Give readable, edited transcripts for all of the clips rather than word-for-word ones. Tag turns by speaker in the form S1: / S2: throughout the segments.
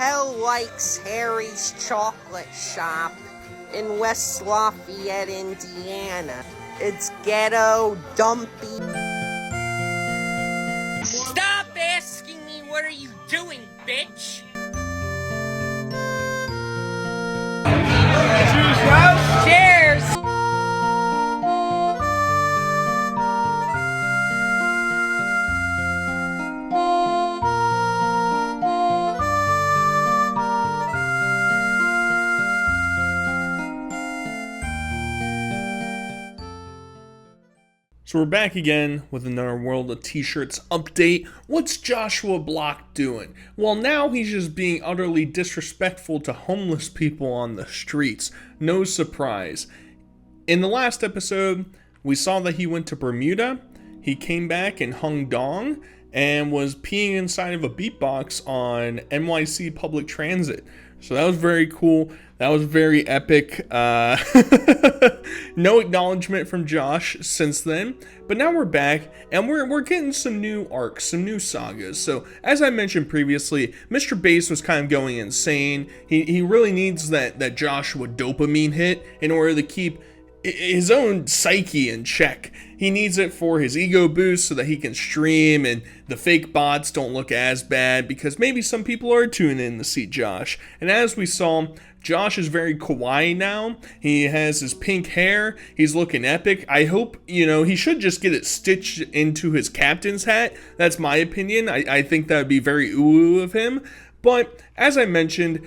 S1: hell likes Harry's Chocolate Shop in West Lafayette, Indiana? It's ghetto, dumpy. Stop asking me what are you doing, bitch? Cheers!
S2: So we're back again with another World of T-Shirts update. What's Joshua Block doing? Well, now he's just being utterly disrespectful to homeless people on the streets. No surprise. In the last episode, we saw that he went to Bermuda. He came back and hung dong and was peeing inside of a beatbox on NYC public transit. So that was very cool. That was very epic. No acknowledgement from Josh since then. But now we're back, and we're getting some new arcs, some new sagas. So, as I mentioned previously, Mr. Bass was kind of going insane. He really needs that Joshua dopamine hit in order to keep his own psyche in check. He needs it for his ego boost so that he can stream and the fake bots don't look as bad, because maybe some people are tuning in to see Josh. And as we saw, Josh is very kawaii now. He has his pink hair. He's looking epic. I hope, he should just get it stitched into his captain's hat. That's my opinion. I think that would be very ooh of him. But as I mentioned,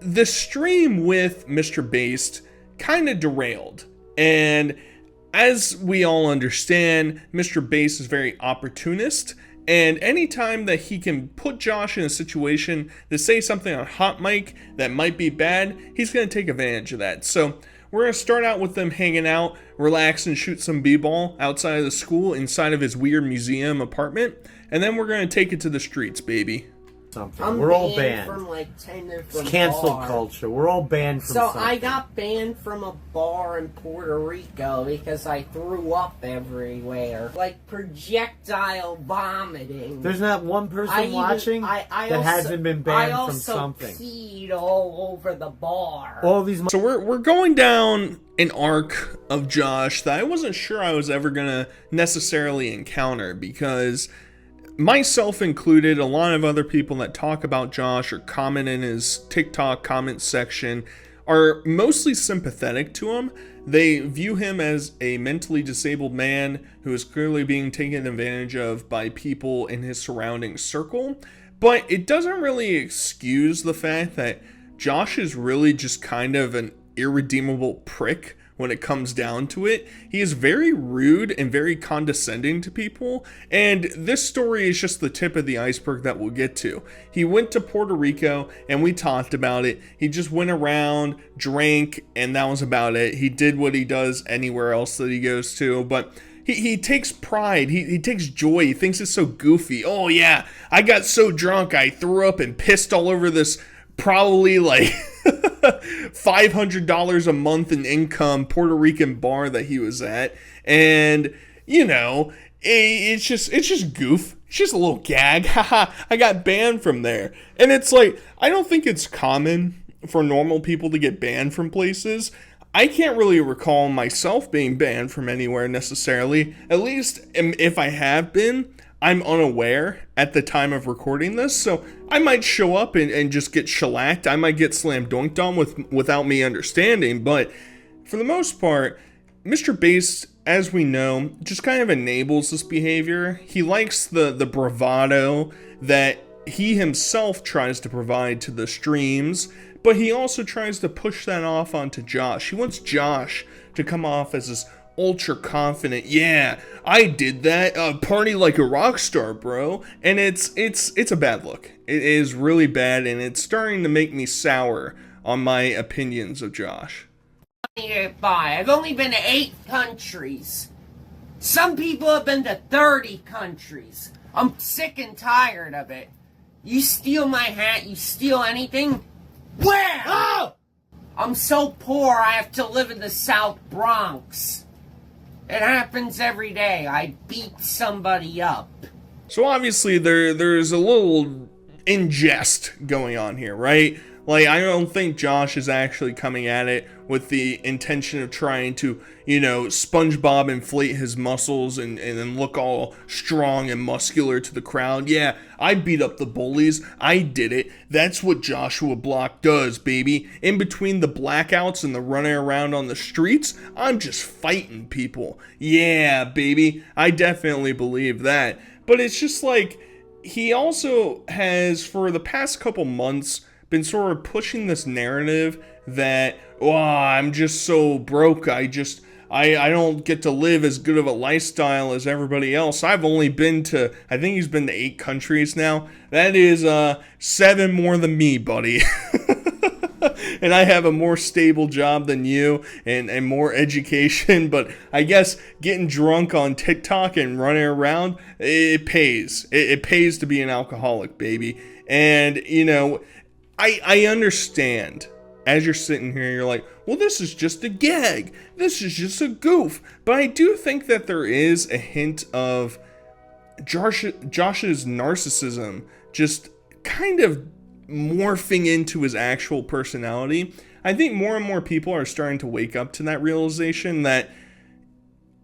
S2: the stream with Mr. Based kind of derailed. And as we all understand, Mr. Bass is very opportunist, and anytime that he can put Josh in a situation to say something on hot mic that might be bad, he's going to take advantage of that. So we're going to start out with them hanging out, relax and shoot some b-ball outside of the school inside of his weird museum apartment, and then we're going to take it to the streets, baby.
S3: We're all banned
S1: from like 10 different
S3: It's cancel
S1: bars.
S3: Culture. We're all banned from something.
S1: So I got banned from a bar in Puerto Rico because I threw up everywhere. Like projectile vomiting.
S3: There's not one person watching that hasn't been banned from something.
S1: I also peed all over the bar.
S3: All these.
S2: So we're going down an arc of Josh that I wasn't sure I was ever going to necessarily encounter, because myself included, a lot of other people that talk about Josh or comment in his TikTok comment section are mostly sympathetic to him. They view him as a mentally disabled man who is clearly being taken advantage of by people in his surrounding circle. But it doesn't really excuse the fact that Josh is really just kind of an irredeemable prick. When it comes down to it, he is very rude and very condescending to people, and this story is just the tip of the iceberg that we'll get to. He went to Puerto Rico, and we talked about it. He just went around, drank, and that was about it. He did what he does anywhere else that he goes to, but he takes pride, he takes joy, he thinks it's so goofy. Oh yeah, I got so drunk I threw up and pissed all over this probably like $500 a month in income Puerto Rican bar that he was at, and it's just goof. It's just a little gag. Haha, I got banned from there. And it's like, I don't think it's common for normal people to get banned from places. I can't really recall myself being banned from anywhere necessarily. At least if I have been, I'm unaware at the time of recording this, so I might show up and just get shellacked. I might get slam dunked on without me understanding, but for the most part, Mr. Bass, as we know, just kind of enables this behavior. He likes the bravado that he himself tries to provide to the streams, but he also tries to push that off onto Josh. He wants Josh to come off as this ultra confident, yeah, I did that, party like a rock star, bro. And it's a bad look. It is really bad, and it's starting to make me sour on my opinions of Josh.
S1: I've only been to 8 countries. Some people have been to 30 countries. I'm sick and tired of it. You steal my hat, you steal anything? Where? Oh! I'm so poor I have to live in the South Bronx. It happens every day. I beat somebody up.
S2: So obviously there's a little in jest going on here, right? Like, I don't think Josh is actually coming at it with the intention of trying to, SpongeBob inflate his muscles and then look all strong and muscular to the crowd. Yeah, I beat up the bullies. I did it. That's what Joshua Block does, baby. In between the blackouts and the running around on the streets, I'm just fighting people. Yeah, baby. I definitely believe that. But it's just like, he also has, for the past couple months, been sort of pushing this narrative that, I'm just so broke, I don't get to live as good of a lifestyle as everybody else. I've only been to, I think he's been to 8 countries now. That is 7 more than me, buddy. And I have a more stable job than you and more education, but I guess getting drunk on TikTok and running around, it pays. It pays to be an alcoholic, baby. And, I understand, as you're sitting here, you're like, well, this is just a gag. This is just a goof. But I do think that there is a hint of Josh's narcissism just kind of morphing into his actual personality. I think more and more people are starting to wake up to that realization that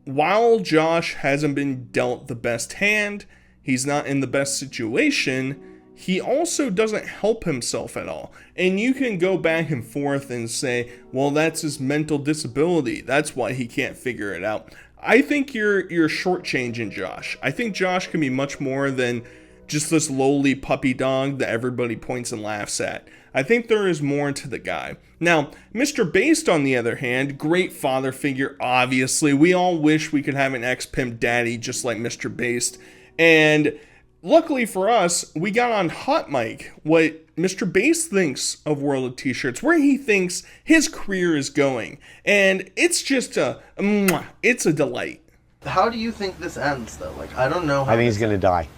S2: while Josh hasn't been dealt the best hand, he's not in the best situation, he also doesn't help himself at all. And you can go back and forth and say, well, that's his mental disability. That's why he can't figure it out. I think you're shortchanging Josh. I think Josh can be much more than just this lowly puppy dog that everybody points and laughs at. I think there is more to the guy. Now, Mr. Based, on the other hand, great father figure, obviously. We all wish we could have an ex-pimp daddy just like Mr. Based. And luckily for us, we got on Hot Mic what Mr. Based thinks of World of T-Shirts, where he thinks his career is going. And it's just it's a delight.
S4: How do you think this ends, though? Like, I don't know.
S5: I think he's going to die.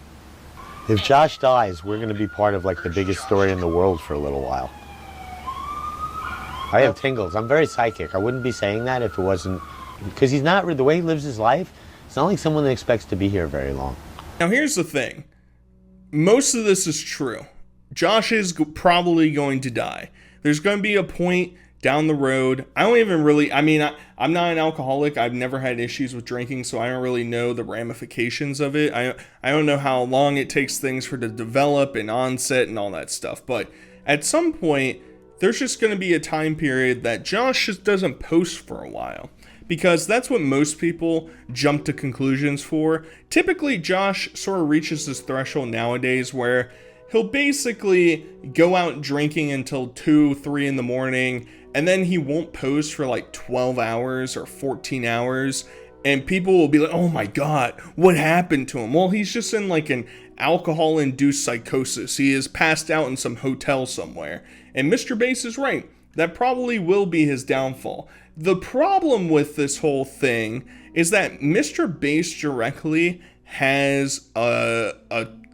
S5: If Josh dies, we're going to be part of, like, the biggest story in the world for a little while. I have tingles. I'm very psychic. I wouldn't be saying that if it wasn't... Because he's not... The way he lives his life, it's not like someone that expects to be here very long.
S2: Now, here's the thing. Most of this is true. Josh is probably going to die. There's going to be a point down the road. I don't even really... I'm not an alcoholic. I've never had issues with drinking, so I don't really know the ramifications of it. I don't know how long it takes things for it to develop and onset and all that stuff. But at some point, there's just going to be a time period that Josh just doesn't post for a while. Because that's what most people jump to conclusions for. Typically, Josh sort of reaches this threshold nowadays where he'll basically go out drinking until 2, 3 in the morning, and then he won't post for like 12 hours or 14 hours, and people will be like, oh my god, what happened to him? Well, he's just in like an alcohol-induced psychosis. He is passed out in some hotel somewhere. And Mr. Bass is right. That probably will be his downfall. The problem with this whole thing is that Mr. Bass directly has a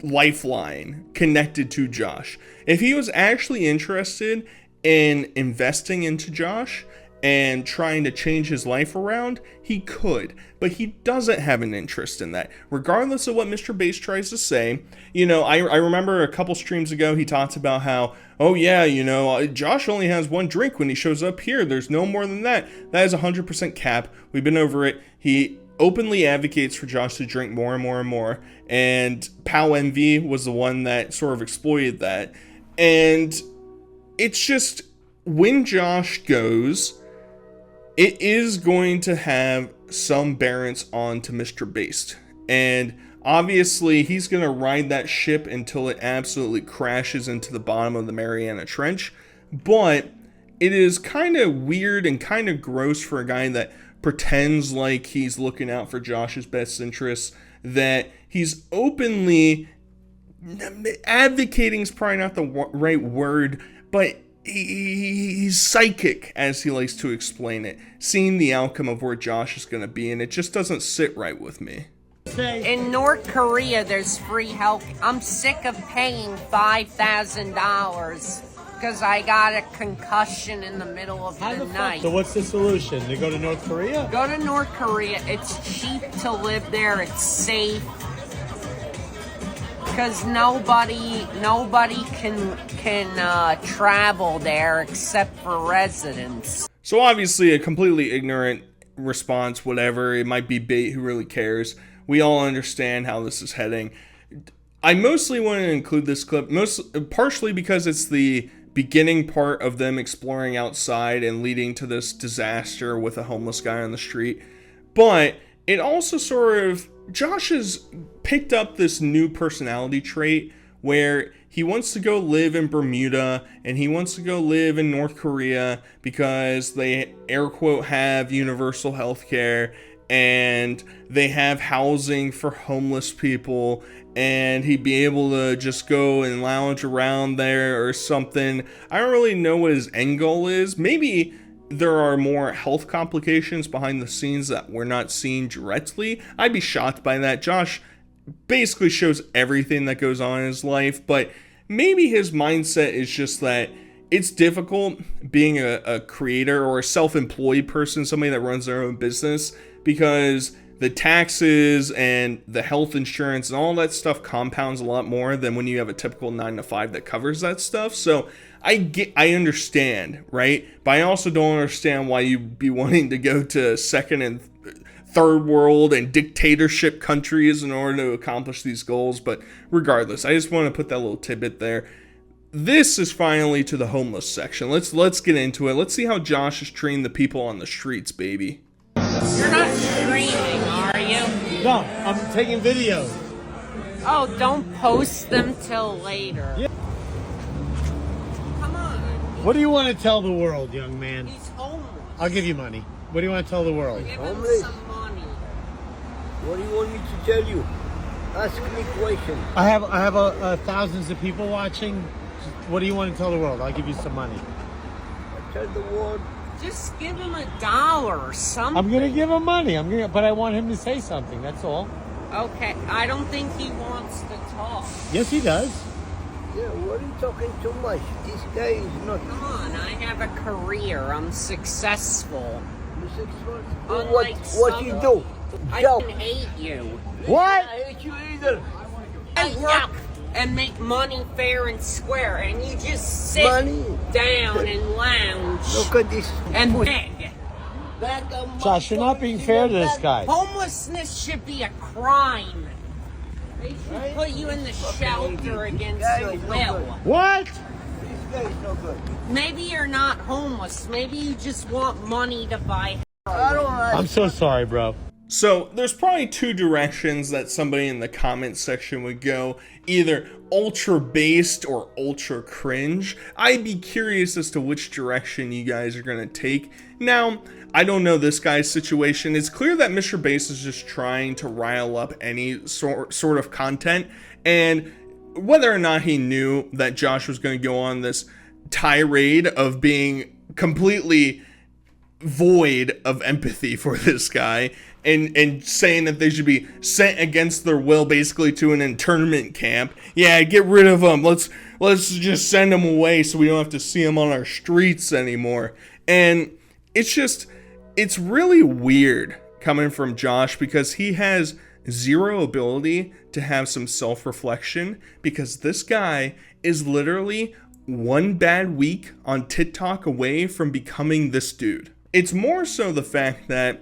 S2: lifeline connected to Josh. If he was actually interested in investing into Josh and trying to change his life around, he could, but he doesn't have an interest in that. Regardless of what Mr. Bass tries to say, I remember a couple streams ago, he talked about how, oh yeah, Josh only has 1 drink when he shows up here. There's no more than that. That is 100% cap. We've been over it. He openly advocates for Josh to drink more and more and more, and Pow Envy was the one that sort of exploited that. And it's just, when Josh goes, it is going to have some bearance on to Mr. Based. And obviously, he's going to ride that ship until it absolutely crashes into the bottom of the Mariana Trench. But it is kind of weird and kind of gross for a guy that pretends like he's looking out for Josh's best interests, that he's openly advocating is probably not the right word, but he's psychic, as he likes to explain it, seeing the outcome of where Josh is going to be, and it just doesn't sit right with me.
S1: In North Korea, there's free health. I'm sick of paying $5,000 because I got a concussion in the middle of the night.
S3: So what's the solution? To go to North Korea?
S1: Go to North Korea. It's cheap to live there. It's safe. Because nobody can travel there except for residents.
S2: So obviously a completely ignorant response, whatever. It might be bait, who really cares? We all understand how this is heading. I mostly want to include this clip, partially because it's the beginning part of them exploring outside and leading to this disaster with a homeless guy on the street. But it also sort of, Josh has picked up this new personality trait where he wants to go live in Bermuda and he wants to go live in North Korea because they, air quote, have universal health care and they have housing for homeless people, and he'd be able to just go and lounge around there or something. I don't really know what his end goal is. Maybe there are more health complications behind the scenes that we're not seeing directly. I'd be shocked by that. Josh basically shows everything that goes on in his life, but maybe his mindset is just that it's difficult being a creator or a self-employed person, somebody that runs their own business, because the taxes and the health insurance and all that stuff compounds a lot more than when you have a typical 9-to-5 that covers that stuff. So I understand, right? But I also don't understand why you'd be wanting to go to second and third world and dictatorship countries in order to accomplish these goals. But regardless, I just want to put that little tidbit there. This is finally to the homeless section. Let's get into it. Let's see how Josh is treating the people on the streets, baby.
S1: You're not streaming, are you?
S3: No, I'm taking videos.
S1: Oh, don't post them till later.
S3: Yeah.
S1: Come on.
S3: What do you want to tell the world, young man?
S1: He's homeless.
S3: I'll give you money. What do you want to tell the world?
S1: Give him
S6: Homeless?
S1: some money.
S6: What do you want me to tell you? Ask me question.
S3: I have thousands of people watching. What do you want to tell the world? I'll give you some money.
S6: I tell the world.
S1: Just give him $1 or something.
S3: I'm gonna give him money. But I want him to say something. That's all.
S1: Okay, I don't think he wants to talk.
S3: Yes, he does.
S6: Yeah, what are you talking too much? This guy is not.
S1: Come on, I have a career. I'm successful.
S6: You're successful.
S1: Unlike
S6: What you do?
S1: I
S6: Joke.
S1: can hate you.
S3: What?
S6: I hate you either.
S1: I work and make money fair and square, and you just sit
S6: Money?
S1: down and lounge
S6: Look at this.
S1: and beg.
S3: Josh, you're not being fair to this guy.
S1: Homelessness should be a crime. They should put you in the shelter against your will.
S3: What?
S6: This guy is no good.
S1: Maybe you're not homeless. Maybe you just want money to buy.
S6: I don't like.
S3: I'm so sorry, bro.
S2: So there's probably two directions that somebody in the comment section would go, either ultra based or ultra cringe. I'd be curious as to which direction you guys are going to take. Now, I don't know this guy's situation. It's clear that Mr. Bass is just trying to rile up any sort of content, and whether or not he knew that Josh was going to go on this tirade of being completely void of empathy for this guy and saying that they should be sent against their will basically to an internment camp. Yeah, get rid of them. Let's just send them away so we don't have to see them on our streets anymore. And it's really weird coming from Josh, because he has zero ability to have some self-reflection, because this guy is literally one bad week on TikTok away from becoming this dude. It's more so the fact that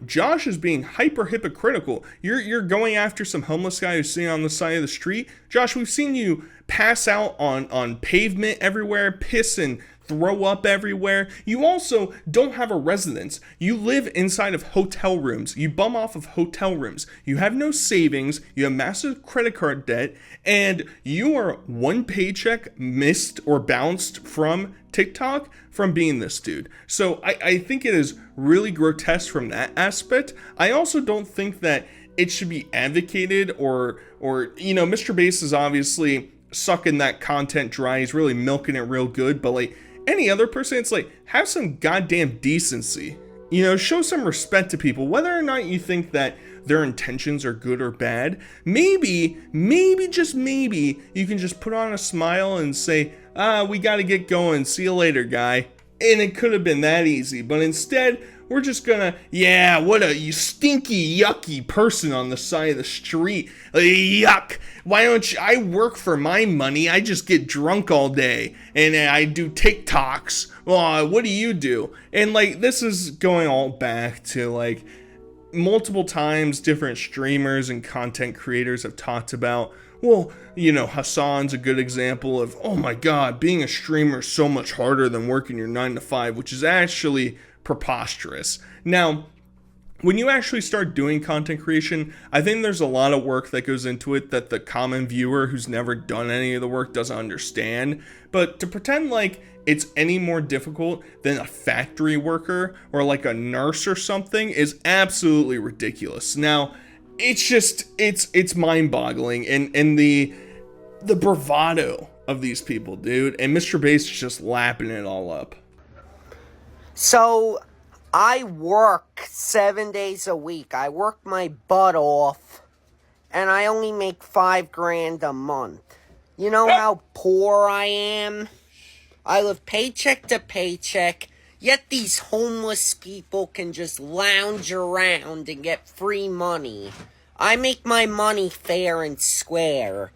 S2: Josh is being hyper hypocritical. You're going after some homeless guy who's sitting on the side of the street. Josh, we've seen you pass out on pavement everywhere, piss and throw up everywhere. You also don't have a residence. You live inside of hotel rooms. You bum off of hotel rooms. You have no savings. You have massive credit card debt, and you are one paycheck missed or bounced from TikTok from being this dude. So I think it is really grotesque from that aspect. I also don't think that it should be advocated or Mr. Bass is obviously sucking that content dry. He's really milking it real good, but like any other person, it's like, have some goddamn decency. Show some respect to people, whether or not you think that their intentions are good or bad. Maybe, just maybe, you can just put on a smile and say, we gotta get going, see you later, guy. And it could have been that easy, but instead, we're just gonna, yeah, what a you stinky, yucky person on the side of the street. Yuck. Why don't you, I work for my money. I just get drunk all day and I do TikToks. What do you do? And like, this is going all back to like multiple times different streamers and content creators have talked about, well, you know, Hassan's a good example of, oh my God, being a streamer is so much harder than working your 9 to 5, which is actually preposterous. Now, when you actually start doing content creation, I think there's a lot of work that goes into it that the common viewer who's never done any of the work doesn't understand. But to pretend like it's any more difficult than a factory worker or like a nurse or something is absolutely ridiculous. Now, it's just, it's mind-boggling, and the bravado of these people, dude. And Mr. Bass is just lapping it all up.
S1: So, I work 7 days a week. I work my butt off, and I only make $5,000 a month. You know how poor I am? I live paycheck to paycheck, yet these homeless people can just lounge around and get free money. I make my money fair and square.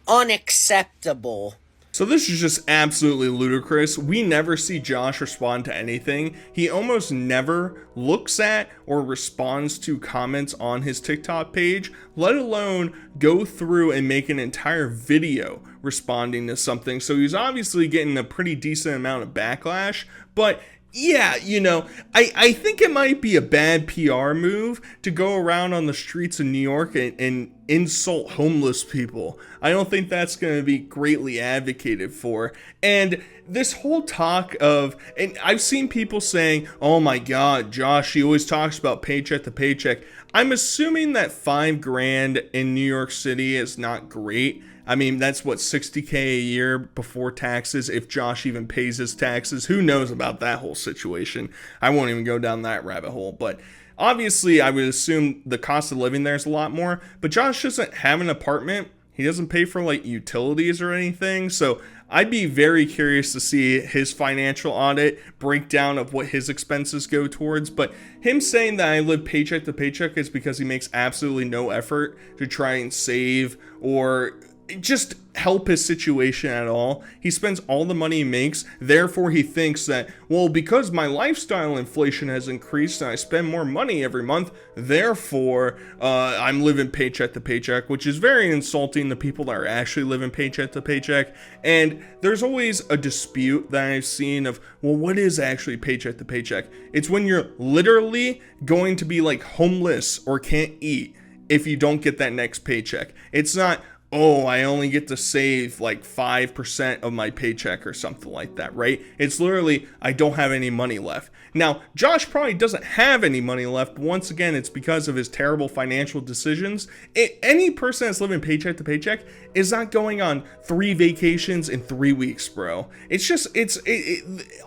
S1: Unacceptable.
S2: So this is just absolutely ludicrous. We never see Josh respond to anything. He almost never looks at or responds to comments on his TikTok page, let alone go through and make an entire video responding to something. So he's obviously getting a pretty decent amount of backlash, but yeah, you know, I think it might be a bad PR move to go around on the streets of New York and insult homeless people. I don't think that's going to be greatly advocated for. And this whole talk of, and I've seen people saying, oh my God, Josh, he always talks about paycheck to paycheck. I'm assuming that $5,000 in New York City is not great. I mean, that's what, $60K a year before taxes, if Josh even pays his taxes. Who knows about that whole situation? I won't even go down that rabbit hole. But obviously, I would assume the cost of living there is a lot more. But Josh doesn't have an apartment. He doesn't pay for, like, utilities or anything. So I'd be very curious to see his financial audit breakdown of what his expenses go towards. But him saying that I live paycheck to paycheck is because he makes absolutely no effort to try and save or just help his situation at all. He spends all the money he makes, therefore he thinks that, well, because my lifestyle inflation has increased and I spend more money every month, therefore I'm living paycheck to paycheck, which is very insulting to people that are actually living paycheck to paycheck. And there's always a dispute that I've seen of, well, what is actually paycheck to paycheck? It's when you're literally going to be like homeless or can't eat if you don't get that next paycheck. It's not, oh, I only get to save like 5% of my paycheck or something like that, right? It's literally, I don't have any money left. Now, Josh probably doesn't have any money left. But once again, it's because of his terrible financial decisions. Any person that's living paycheck to paycheck is not going on 3 vacations in 3 weeks, bro. It's just,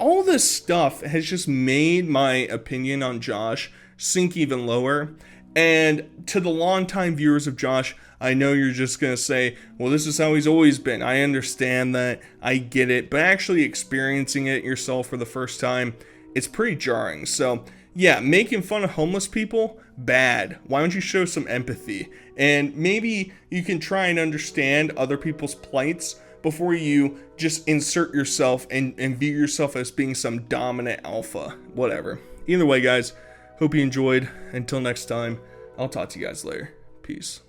S2: all this stuff has just made my opinion on Josh sink even lower. And to the longtime viewers of Josh, I know you're just going to say, well, this is how he's always been. I understand that. I get it. But actually experiencing it yourself for the first time, it's pretty jarring. So, yeah, making fun of homeless people, bad. Why don't you show some empathy? And maybe you can try and understand other people's plights before you just insert yourself and view yourself as being some dominant alpha. Whatever. Either way, guys, hope you enjoyed. Until next time, I'll talk to you guys later. Peace.